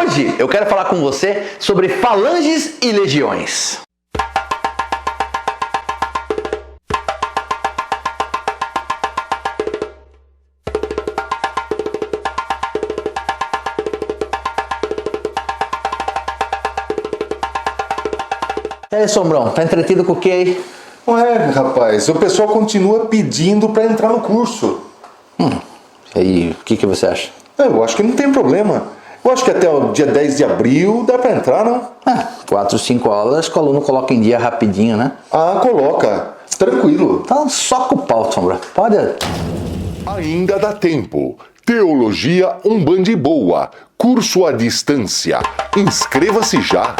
Hoje eu quero falar com você sobre falanges e legiões. E aí, Sombrão, tá entretido com o que aí? Ué, rapaz, o pessoal continua pedindo pra entrar no curso. E aí, o que você acha? Eu acho que não tem problema. Eu acho que até o dia 10 de abril dá pra entrar, não? 4, 5 aulas que o aluno coloca em dia rapidinho, né? Ah, coloca. Tranquilo. Então soca o pau, Sombra. Pode. Ainda dá tempo. Teologia Umbanda Boa. Curso à distância. Inscreva-se já.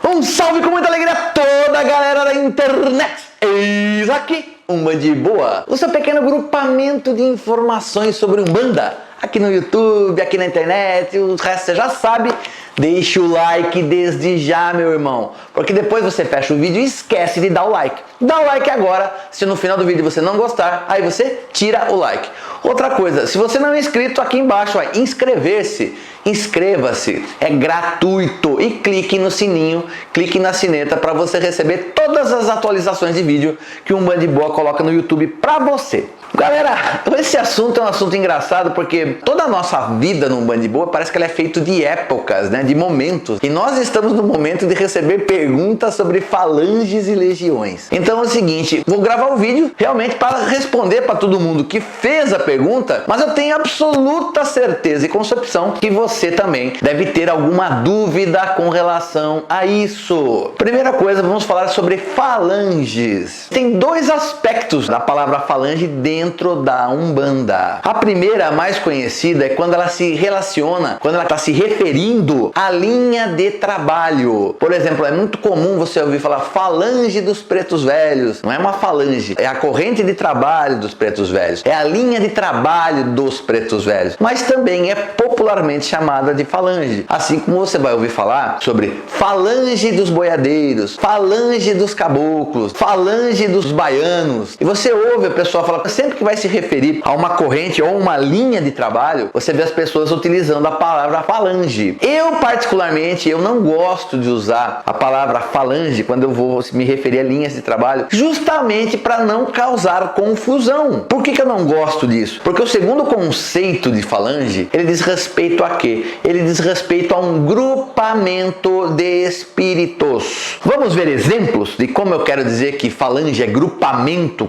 Um salve com muita alegria a toda a galera da internet! Eis aqui, Umbanda Boa, o seu pequeno grupamento de informações sobre Umbanda. Aqui no YouTube, aqui na internet, o resto você já sabe. Deixa o like desde já, meu irmão, porque depois você fecha o vídeo e esquece de dar o like. Dá o like agora, se no final do vídeo você não gostar, aí você tira o like. Outra coisa, se você não é inscrito, aqui embaixo, ó, inscrever-se, inscreva-se, é gratuito e clique no sininho, clique na sineta para você receber todas as atualizações de vídeo que o Umbanda Boa coloca no YouTube para você. Galera, esse assunto é um assunto engraçado porque toda a nossa vida no Umbanda Boa parece que ela é feita de épocas, né, de momentos. E nós estamos no momento de receber perguntas sobre falanges e legiões. Então é o seguinte, vou gravar o vídeo realmente para responder para todo mundo que fez a pergunta, mas eu tenho absoluta certeza e concepção que você também deve ter alguma dúvida com relação a isso. Primeira coisa, vamos falar sobre falanges. Tem dois aspectos da palavra falange dentro da Umbanda. A primeira, a mais conhecida, é quando ela se relaciona, quando ela está se referindo à linha de trabalho. Por exemplo, é muito comum você ouvir falar falange dos pretos velhos. Não é uma falange, é a corrente de trabalho dos pretos velhos. É a linha de trabalho dos pretos velhos. Mas também é popularmente chamada de falange. Assim como você vai ouvir falar sobre falange dos boiadeiros, falange dos caboclos, falange dos baianos. E você ouve a pessoa falar, sempre que vai se referir a uma corrente ou uma linha de trabalho, você vê as pessoas utilizando a palavra falange. Eu, particularmente, eu não gosto de usar a palavra falange quando eu vou me referir a linhas de trabalho, justamente para não causar confusão. Por que eu não gosto disso? Porque o segundo conceito de falange, ele diz respeito a quê? Ele diz respeito a um grupamento de espíritos. Vamos ver exemplos de como eu quero dizer que falange é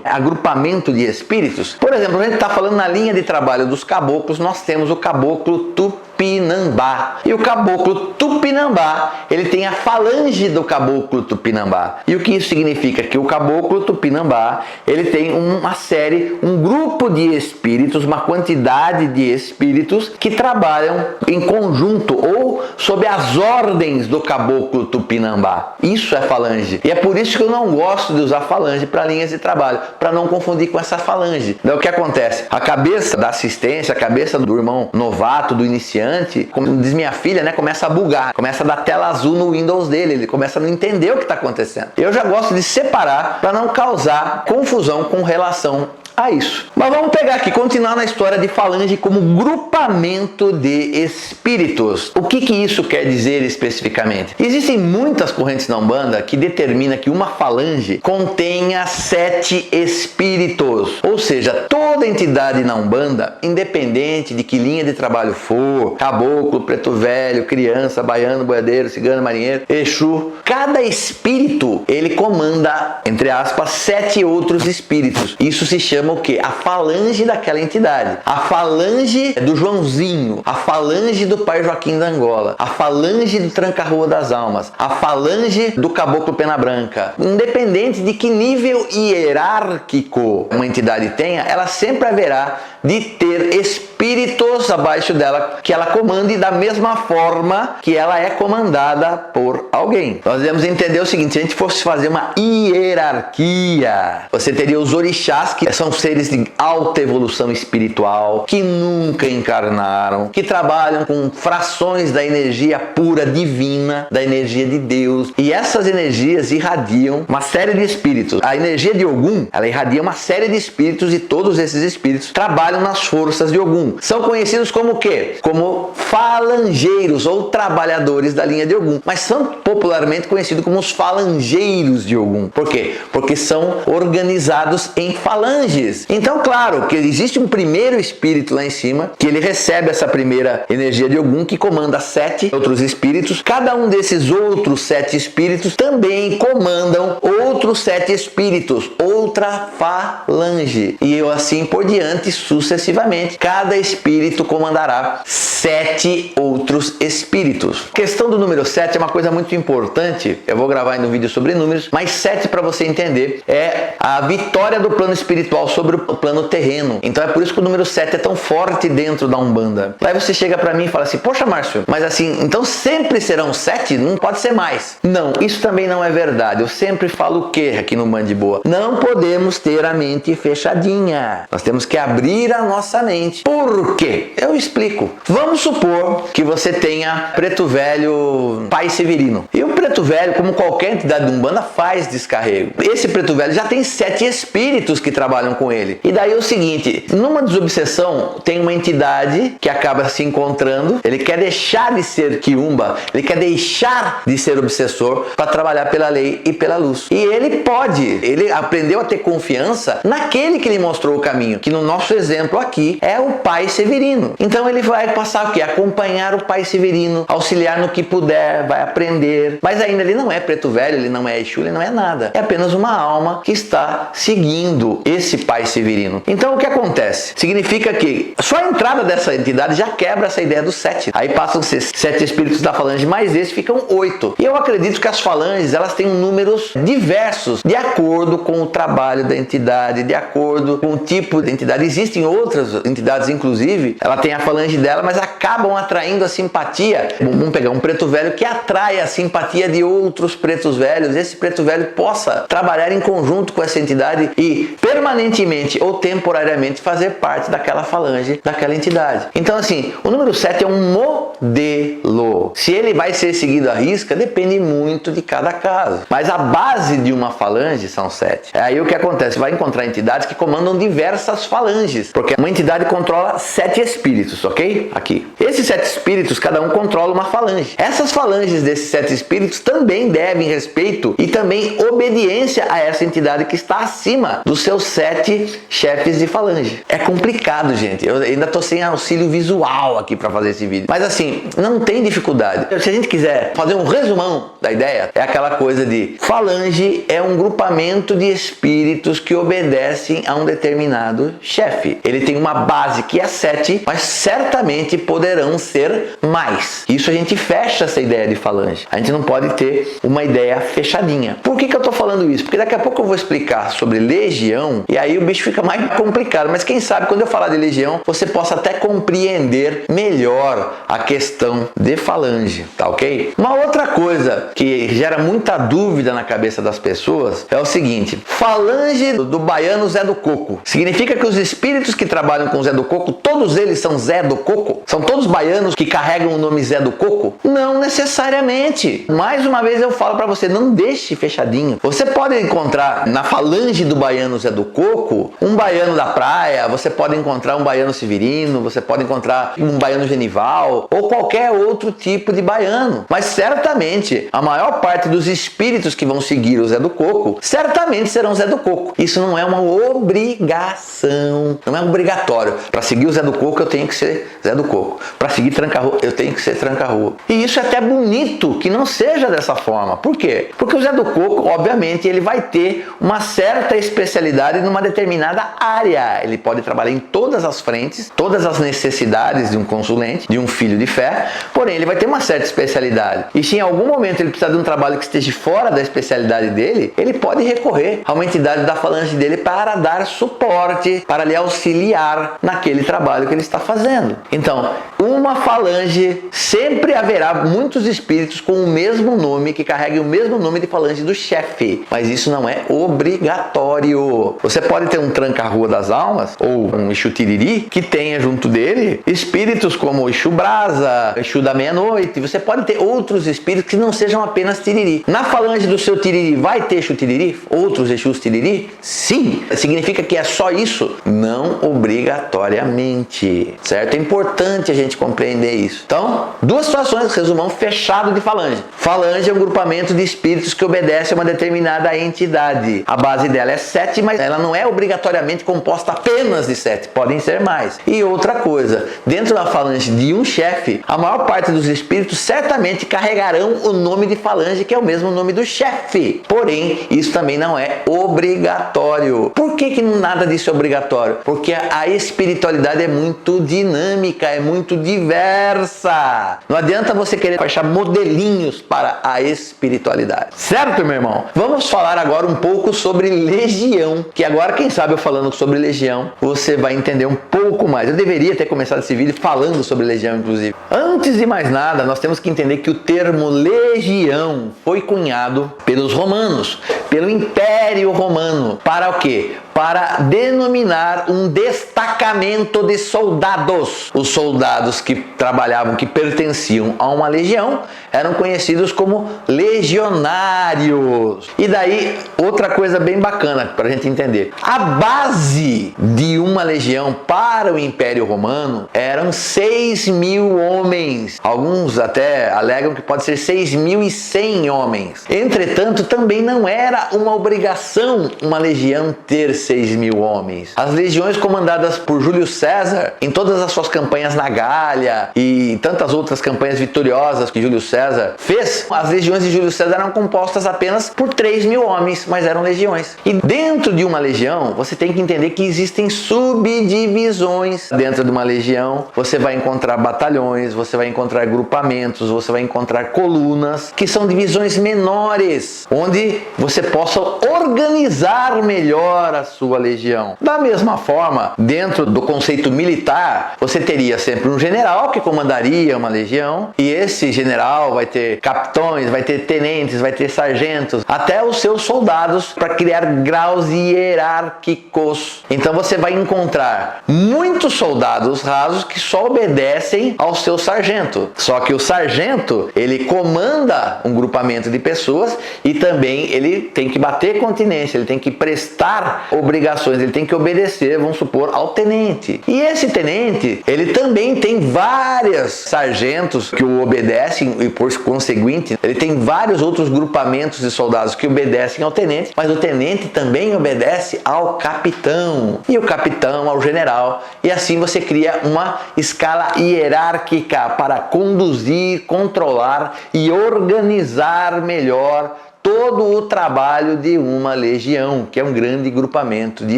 agrupamento de espíritos? Por exemplo, a gente está falando na linha de trabalho dos caboclos, nós temos o caboclo Tupinambá. E o caboclo Tupinambá, ele tem a falange do caboclo Tupinambá. E o que isso significa? Que o caboclo Tupinambá, ele tem uma série, um grupo de espíritos, uma quantidade de espíritos que trabalham em conjunto ou sob as ordens do caboclo Tupinambá. Isso é falange. E é por isso que eu não gosto de usar falange para linhas de trabalho, para não confundir com essa falange. Então, o que acontece? A cabeça da assistência, a cabeça do irmão novato, do iniciante, como diz minha filha, né, começa a bugar, começa a dar tela azul no Windows dele, ele começa a não entender o que está acontecendo. Eu já gosto de separar para não causar confusão com relação a isso. Mas vamos pegar aqui, continuar na história de falange como grupamento de espíritos. O que isso quer dizer especificamente? Existem muitas correntes na Umbanda que determinam que uma falange contenha 7 espíritos. Ou seja, toda entidade na Umbanda, independente de que linha de trabalho for, caboclo, preto velho, criança, baiano, boiadeiro, cigano, marinheiro, Exu, cada espírito, ele comanda, entre aspas, 7 outros espíritos. Isso se chama o que? A falange daquela entidade. A falange do Joãozinho, a falange do Pai Joaquim da Angola, a falange do Tranca-Rua das Almas, a falange do Caboclo Pena Branca. Independente de que nível hierárquico uma entidade tenha, ela sempre haverá de ter espíritos abaixo dela que ela comande da mesma forma que ela é comandada por alguém. Nós devemos entender o seguinte: se a gente fosse fazer uma hierarquia, você teria os orixás, que são seres de alta evolução espiritual, que nunca encarnaram, que trabalham com frações da energia pura divina, da energia de Deus. E essas energias irradiam uma série de espíritos. A energia de Ogum, ela irradia uma série de espíritos e todos esses espíritos trabalham nas forças de Ogum. São conhecidos como o quê? Como falangeiros ou trabalhadores da linha de Ogum. Mas são popularmente conhecidos como os falangeiros de Ogum. Por quê? Porque são organizados em falanges. Então, claro, que existe um primeiro espírito lá em cima, que ele recebe essa primeira energia de Ogum, que comanda 7 outros espíritos. Cada um desses outros 7 espíritos também comandam outros 7 espíritos, outra falange. E eu assim por diante, sucessivamente. Cada espírito comandará 7 outros espíritos. A questão do número 7 é uma coisa muito importante. Eu vou gravar ainda um vídeo sobre números, mas 7, para você entender, é a vitória do plano espiritual sobre o plano terreno. Então é por isso que o número 7 é tão forte dentro da Umbanda. Aí você chega para mim e fala assim: poxa, Márcio, mas assim, então sempre serão 7? Não pode ser mais. Não, isso também não é verdade. Eu sempre falo o que aqui no Band de Boa? Não podemos ter a mente fechadinha. Nós temos que abrir a nossa mente. Por quê? Eu explico. Vamos supor que você tenha Preto Velho Pai Severino. E o Preto Velho, como qualquer entidade de Umbanda, faz descarrego. Esse Preto Velho já tem 7 espíritos que trabalham com ele. E daí é o seguinte, numa desobsessão tem uma entidade que acaba se encontrando, ele quer deixar de ser quiumba, ele quer deixar de ser obsessor para trabalhar pela lei e pela luz. E ele aprendeu a ter confiança naquele que lhe mostrou o caminho, que no nosso exemplo aqui é o Pai Severino. Então ele vai passar o quê? Acompanhar o Pai Severino, auxiliar no que puder, vai aprender. Mas ainda ele não é Preto Velho, ele não é Exu, ele não é nada. É apenas uma alma que está seguindo esse Pai Severino. Então o que acontece? Significa que só a entrada dessa entidade já quebra essa ideia do 7. Aí passam a ser 7 espíritos da falange, mais esses ficam 8. E eu acredito que as falanges, elas têm números diversos, de acordo com o trabalho da entidade, de acordo com o tipo de entidade. Existem outras entidades, inclusive, ela tem a falange dela, mas acabam atraindo a simpatia. Vamos pegar um preto velho que atrai a simpatia de outros pretos velhos. Esse preto velho possa trabalhar em conjunto com essa entidade e permanentemente ou temporariamente fazer parte daquela falange, daquela entidade. Então, assim, o número 7 é um modelo. Se ele vai ser seguido à risca, depende muito de cada caso. Mas a base de uma falange são 7. Aí o que acontece? Vai encontrar entidades que comandam diversas falanges, porque uma entidade controla 7 espíritos, ok? Aqui. Esses 7 espíritos, cada um controla uma falange. Essas falanges desses 7 espíritos também devem respeito e também obediência a essa entidade que está acima dos seus 7 chefes de falange. É complicado, gente. Eu ainda estou sem auxílio visual aqui para fazer esse vídeo. Mas assim, não tem dificuldade. Se a gente quiser fazer um resumão da ideia, é aquela coisa de falange é um grupamento de espíritos que obedecem a um determinado chefe. Ele tem uma base que é 7, mas certamente poderão ser mais. Isso a gente fecha essa ideia de falange. A gente não pode ter uma ideia fechadinha. Por que eu estou falando isso? Porque daqui a pouco eu vou explicar sobre legião e aí o bicho fica mais complicado. Mas quem sabe quando eu falar de legião, você possa até compreender melhor a questão de falange, tá ok? Uma outra coisa que gera muita dúvida na cabeça das pessoas é o seguinte: falange do baiano Zé do Coco. Significa que os espíritos que trabalham com Zé do Coco, todos eles são Zé do Coco? São todos baianos que carregam o nome Zé do Coco? Não necessariamente. Mais uma vez eu falo para você, não deixe fechadinho. Você pode encontrar na falange do baiano Zé do Coco um baiano da praia, você pode encontrar um baiano severino, você pode encontrar um baiano genival ou qualquer outro tipo de baiano. Mas certamente a maior parte dos espíritos que vão seguir o Zé do Coco certamente serão Zé do Coco. Isso não é uma obrigação, não é obrigatório. Para seguir o Zé do Coco eu tenho que ser Zé do Coco. Para seguir Tranca-Rua eu tenho que ser Tranca-Rua. E isso é até bonito que não seja dessa forma. Por quê? Porque o Zé do Coco, obviamente, ele vai ter uma certa especialidade numa determinada área. Ele pode trabalhar em todas as frentes, todas as necessidades de um consulente, de um filho de fé, porém ele vai ter uma certa especialidade. E se em algum momento ele precisar de um trabalho que esteja fora da especialidade dele, ele pode recorrer a uma entidade da falange dele para dar suporte, para lhe auxiliar naquele trabalho que ele está fazendo. Então, uma falange, sempre haverá muitos espíritos com o mesmo nome, que carreguem o mesmo nome de falange do chefe, mas isso não é obrigatório. Você pode ter um tranca-rua das almas, ou um Exu Tiriri, que tenha junto dele espíritos como o Exu Brasa, Exu da meia-noite. Você pode ter outros espíritos que não sejam apenas Tiriri. Na falange do seu Tiriri vai ter Exu Tiriri? Outros Exus Tiriri? Sim. Significa que é só isso? Não obrigatoriamente, certo? É importante a gente compreender isso. Então, duas situações, resumão fechado de falange. Falange é um grupamento de espíritos que obedece a uma determinada entidade. A base dela é 7, mas ela não é obrigatoriamente composta apenas de 7. Podem ser mais. E outra coisa, dentro da falange de um chefe, a maior parte dos espíritos certamente carregarão o nome de falange, que é o mesmo nome do chefe. Porém, isso também não é obrigatório. Por que nada disso é obrigatório? Porque a espiritualidade é muito dinâmica, é muito diversa. Não adianta você querer achar modelinhos para a espiritualidade. Certo, meu irmão? Vamos falar agora um pouco sobre legião, que agora, quem sabe, eu falando sobre legião, você vai entender um pouco mais. Eu deveria ter começado esse vídeo falando sobre legião, inclusive. Antes de mais nada, nós temos que entender que o termo legião foi cunhado pelos romanos, pelo Império Romano. Para o quê? Para denominar um destacamento de soldados. Os soldados que trabalhavam, que pertenciam a uma legião, eram conhecidos como legionários. E daí, outra coisa bem bacana para a gente entender. A base de uma legião para o Império Romano eram 6.000 homens. Alguns até alegam que pode ser 6.100 homens. Entretanto, também não era uma obrigação uma legião ter 6.000 homens. As legiões comandadas por Júlio César, em todas as suas campanhas na Gália e tantas outras campanhas vitoriosas que Júlio César fez, as legiões de Júlio César eram compostas apenas por 3.000 homens, mas eram legiões. E dentro de uma legião, você tem que entender que existem subdivisões. Dentro de uma legião, você vai encontrar batalhões, você vai encontrar grupamentos, você vai encontrar colunas, que são divisões menores, onde você possa organizar melhor a sua legião. Da mesma forma, dentro do conceito militar, você teria sempre um general que comandaria uma legião, e esse general vai ter capitões, vai ter tenentes, vai ter sargentos, até os seus soldados, para criar graus hierárquicos. Então você vai encontrar muitos soldados rasos que só obedecem ao seu sargento. Só que o sargento, ele comanda um grupamento de pessoas e também ele tem que bater continência, ele tem que prestar obrigações, ele tem que obedecer, vamos supor, ao tenente. E esse tenente, ele também tem vários sargentos que o obedecem e, por conseguinte, ele tem vários outros grupamentos de soldados que obedecem ao tenente, mas o tenente também obedece ao capitão e o capitão ao general. E assim você cria uma escala hierárquica para conduzir, controlar e organizar melhor todo o trabalho de uma legião, que é um grande grupamento de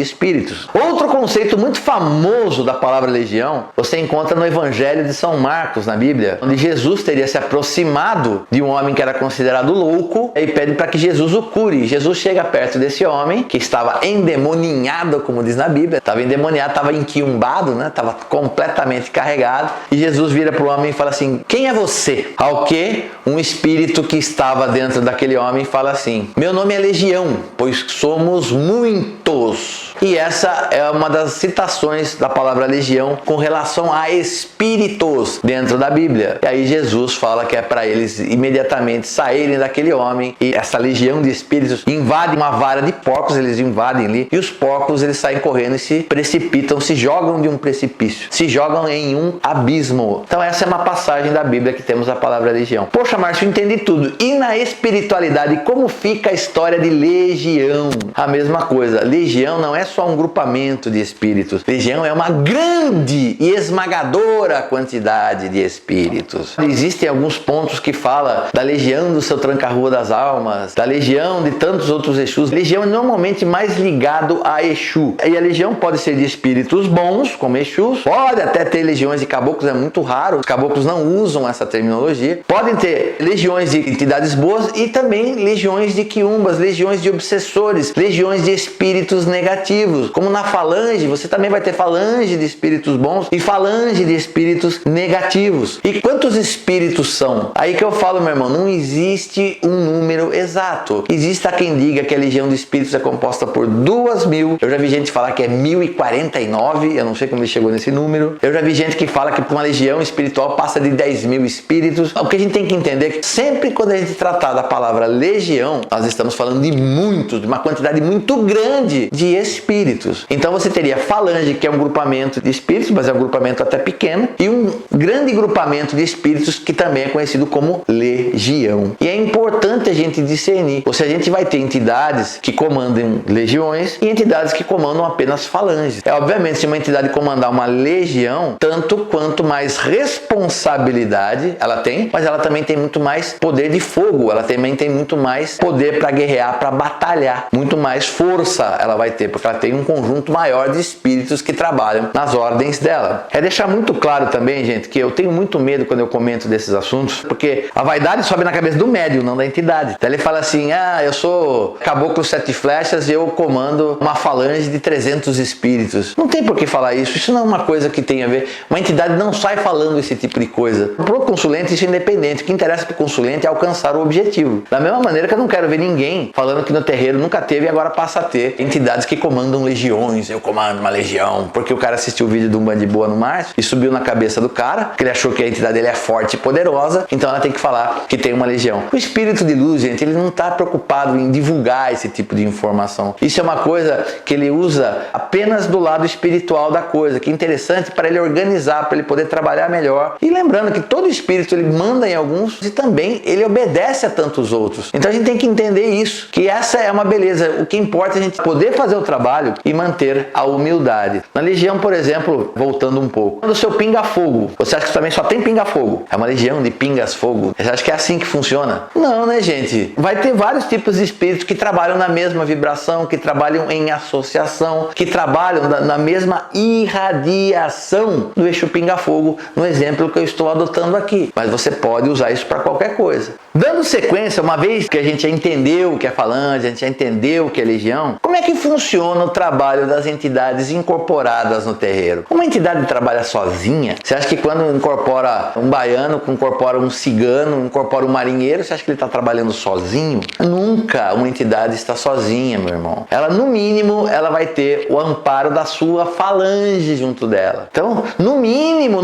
espíritos. Outro conceito muito famoso da palavra legião, você encontra no Evangelho de São Marcos, na Bíblia, onde Jesus teria se aproximado de um homem que era considerado louco e pede para que Jesus o cure. Jesus chega perto desse homem, que estava endemoninhado, como diz na Bíblia, estava endemoniado, estava enquiumbado, né? Estava completamente carregado, e Jesus vira para o homem e fala assim: quem é você? Ao que um espírito que estava dentro daquele homem fala assim: meu nome é Legião, pois somos muitos. E essa é uma das citações da palavra legião com relação a espíritos dentro da Bíblia. E aí Jesus fala que é para eles imediatamente saírem daquele homem, e essa legião de espíritos invade uma vara de porcos, eles invadem ali, e os porcos eles saem correndo e se precipitam, se jogam de um precipício, se jogam em um abismo. Então essa é uma passagem da Bíblia que temos a palavra legião. Poxa, Márcio, eu entendi tudo. E na espiritualidade, como fica a história de legião? A mesma coisa. Legião não é é só um grupamento de espíritos. Legião é uma grande e esmagadora quantidade de espíritos. Existem alguns pontos que fala da legião do seu tranca-rua das almas, da legião de tantos outros Exus. Legião é normalmente mais ligado a Exu. E a legião pode ser de espíritos bons, como Exus. Pode até ter legiões de caboclos, é muito raro. Os caboclos não usam essa terminologia. Podem ter legiões de entidades boas e também legiões de quiumbas, legiões de obsessores, legiões de espíritos negativos. Como na falange, você também vai ter falange de espíritos bons e falange de espíritos negativos. E quantos espíritos são? Aí que eu falo, meu irmão, não existe um número exato. Existe quem diga que a legião de espíritos é composta por 2.000. Eu já vi gente falar que é 1.049, eu não sei como ele chegou nesse número. Eu já vi gente que fala que uma legião espiritual passa de 10.000 espíritos. O que a gente tem que entender é que sempre quando a gente tratar da palavra legião, nós estamos falando de muitos, de uma quantidade muito grande de espíritos. Então você teria falange, que é um grupamento de espíritos, mas é um grupamento até pequeno, e um grande grupamento de espíritos que também é conhecido como legião. E é importante a gente discernir, ou seja, a gente vai ter entidades que comandam legiões e entidades que comandam apenas falanges. Obviamente, se uma entidade comandar uma legião, tanto quanto mais responsabilidade ela tem, mas ela também tem muito mais poder de fogo, ela também tem muito mais poder para guerrear, para batalhar, muito mais força ela vai ter, porque ela tem um conjunto maior de espíritos que trabalham nas ordens dela. É deixar muito claro também, gente, que eu tenho muito medo quando eu comento desses assuntos, porque a vaidade sobe na cabeça do médium, não da entidade. Então ele fala assim, eu sou caboclo 7 flechas e eu comando uma falange de 300 espíritos. Não tem por que falar isso não é uma coisa que tem a ver. Uma entidade não sai falando esse tipo de coisa. Para o consulente isso é independente. O que interessa para o consulente é alcançar o objetivo. Da mesma maneira que eu não quero ver ninguém falando que no terreiro nunca teve e agora passa a ter entidades que comandam legiões. Eu comando uma legião. Porque o cara assistiu o vídeo de um Band de Boa no Márcio e subiu na cabeça do cara, que ele achou que a entidade dele é forte e poderosa, então ela tem que falar que tem uma legião. O espírito de luz, gente, ele não está preocupado em divulgar esse tipo de informação. Isso é uma coisa que ele usa apenas do lado espiritual da coisa, que é interessante para ele organizar, para ele poder trabalhar melhor. E lembrando que todo espírito ele manda em alguns e também ele obedece a tantos outros. Então a gente tem que entender isso, que essa é uma beleza. O que importa é a gente poder fazer o trabalho e manter a humildade. Na legião, por exemplo, voltando um pouco, quando o seu pinga-fogo, você acha que também só tem pinga-fogo? É uma legião de pingas-fogo? Você acha que é assim que funciona? Não, né, gente? Vai ter vários tipos de espíritos que trabalham na mesma vibração, que trabalham em associação, que trabalham na mesma irradiação do Exu Pinga-Fogo, no exemplo que eu estou adotando aqui. Mas você pode usar isso para qualquer coisa. Dando sequência, uma vez que a gente já entendeu o que é falange, a gente já entendeu o que é legião, como é que funciona o trabalho das entidades incorporadas no terreiro? Uma entidade trabalha sozinha? Você acha que quando incorpora um baiano, incorpora um cigano, incorpora um marinheiro, você acha que ele está trabalhando sozinho? Nunca uma entidade está sozinha, meu irmão. Ela, no mínimo, ela vai ter o amparo da sua falange junto dela. Então, no mínimo,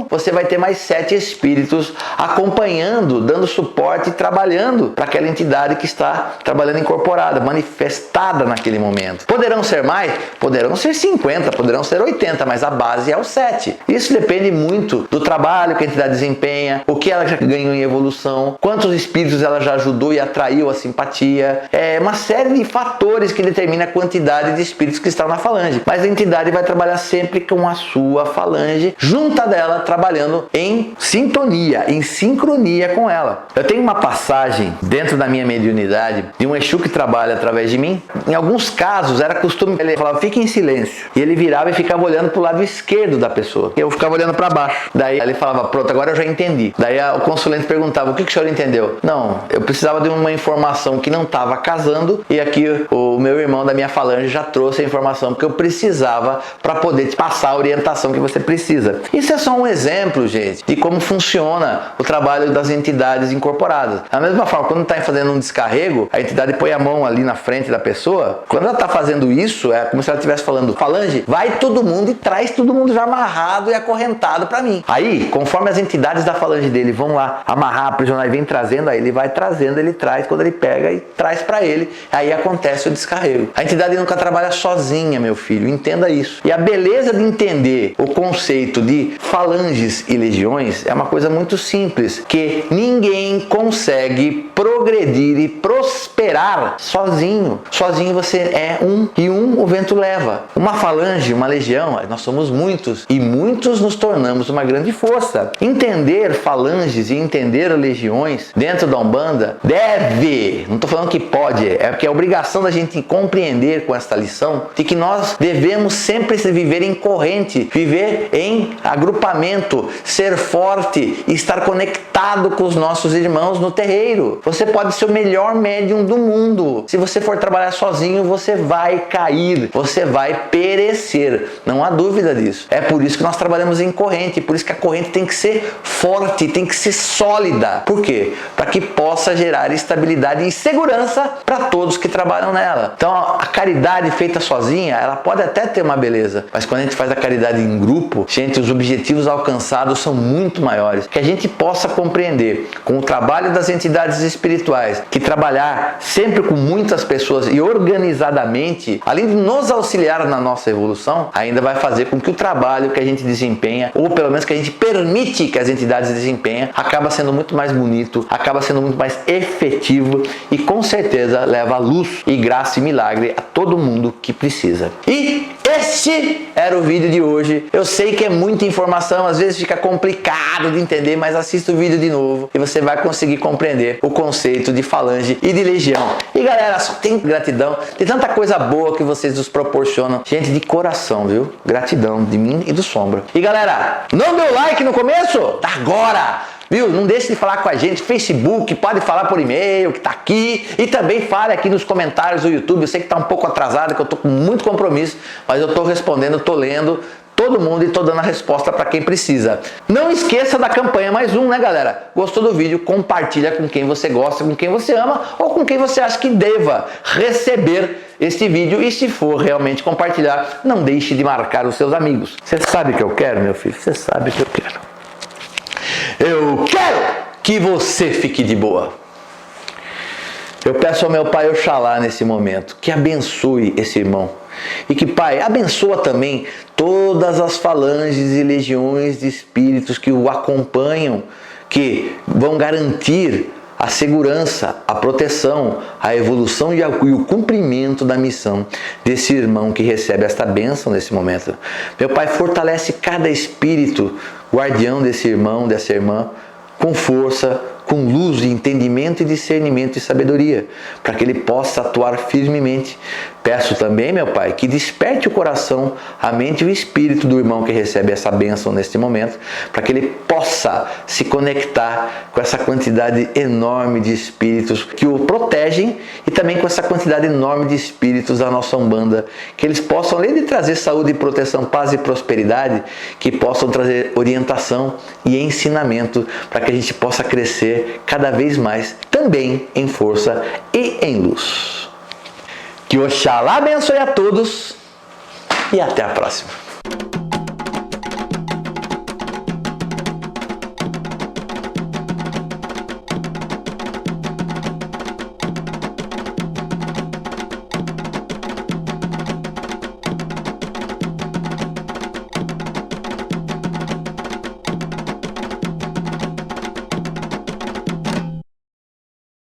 você vai ter mais 7 espíritos acompanhando, dando suporte e trabalhando para aquela entidade que está trabalhando incorporada, manifestada naquele momento. Poderão ser mais? Poderão ser 50, poderão ser 80, mas a base é o 7. Isso depende muito do trabalho que a entidade desempenha, o que ela já ganhou em evolução, quantos espíritos ela já ajudou e atraiu a simpatia. É uma série de fatores que determina a quantidade de espíritos que estão na falange. Mas a entidade vai trabalhar sempre com a sua falange, junta dela, trabalhando em sintonia, em sincronia com ela. Eu tenho uma passagem dentro da minha mediunidade de um Exu que trabalha através de mim. Em alguns casos era costume ele falava, fique em silêncio. E ele virava e ficava olhando para o lado esquerdo da pessoa. Eu ficava olhando para baixo. Daí ele falava, pronto, agora eu já entendi. Daí o consulente perguntava, o que o senhor entendeu? Não, eu precisava de uma informação que não estava casando e aqui o meu irmão da minha falange já trouxe a informação que eu precisava para poder te passar a orientação que você precisa. Isso é só um exemplo, gente, de como funciona o trabalho das entidades incorporadas. Da mesma forma, quando está fazendo um descarrego, a entidade põe a mão ali na frente da pessoa. Quando ela está fazendo isso, é como se ela estivesse falando, falange, vai todo mundo e traz todo mundo já amarrado e acorrentado para mim. Aí, conforme as entidades da falange dele vão lá amarrar, aprisionar e vem trazendo, aí ele vai trazendo, ele traz, quando ele pega e traz para ele, aí acontece o descarrego. A entidade nunca trabalha sozinha, meu filho, entenda isso. E a beleza de entender o conceito de falanges e legiões é uma coisa muito simples, que ninguém consegue progredir e prosperar sozinho. Sozinho você você é um e um o vento leva. Uma falange, uma legião, nós somos muitos e muitos nos tornamos uma grande força. Entender falanges e entender legiões dentro da Umbanda deve, não estou falando que pode, é porque é obrigação da gente compreender com esta lição de que nós devemos sempre viver em corrente, viver em agrupamento, ser forte e estar conectado com os nossos irmãos no terreiro. Você pode ser o melhor médium do mundo. Se você for trabalhar sozinho, você vai cair, você vai perecer. Não há dúvida disso. É por isso que nós trabalhamos em corrente, por isso que a corrente tem que ser forte, tem que ser sólida. Por quê? Para que possa gerar estabilidade e segurança para todos que trabalham nela. Então, a caridade feita sozinha, ela pode até ter uma beleza, mas quando a gente faz a caridade em grupo, gente, os objetivos alcançados são muito maiores. Que a gente possa compreender com o trabalho das entidades espirituais que trabalhar sempre com muitas pessoas e organizadamente, além de nos auxiliar na nossa evolução, ainda vai fazer com que o trabalho que a gente desempenha, ou pelo menos que a gente permite que as entidades desempenhem, acaba sendo muito mais bonito, acaba sendo muito mais efetivo e com certeza leva luz e graça e milagre a todo mundo que precisa. E este era o vídeo de hoje. Eu sei que é muita informação, às vezes fica complicado de entender, mas assista o vídeo de novo e você vai conseguir compreender o conceito de falange e de legião. E galera, só tem gratidão, tem tanta coisa boa que vocês nos proporcionam. Gente, de coração, viu? Gratidão de mim e do Sombra. E galera, não deu like no começo? Agora! Viu? Não deixe de falar com a gente, Facebook, pode falar por e-mail, que tá aqui, e também fale aqui nos comentários do YouTube. Eu sei que tá um pouco atrasado, que eu tô com muito compromisso, mas eu tô respondendo, tô lendo todo mundo e tô dando a resposta para quem precisa. Não esqueça da campanha mais um, né, galera? Gostou do vídeo? Compartilha com quem você gosta, com quem você ama ou com quem você acha que deva receber este vídeo. E se for realmente compartilhar, não deixe de marcar os seus amigos. Você sabe o que eu quero, meu filho? Você sabe o que eu quero. Eu quero que você fique de boa. Eu peço ao meu Pai Oxalá nesse momento que abençoe esse irmão. E que, Pai, abençoa também todas as falanges e legiões de espíritos que o acompanham, que vão garantir a segurança, a proteção, a evolução e o cumprimento da missão desse irmão que recebe esta bênção nesse momento. Meu Pai, fortalece cada espírito guardião desse irmão, dessa irmã, com força, com luz de entendimento e discernimento e sabedoria, para que ele possa atuar firmemente. Peço também, meu Pai, que desperte o coração, a mente e o espírito do irmão que recebe essa bênção neste momento, para que ele possa se conectar com essa quantidade enorme de espíritos que o protegem e também com essa quantidade enorme de espíritos da nossa Umbanda, que eles possam, além de trazer saúde e proteção, paz e prosperidade, que possam trazer orientação e ensinamento para que a gente possa crescer cada vez mais, também em força e em luz. Que Oxalá abençoe a todos e até a próxima.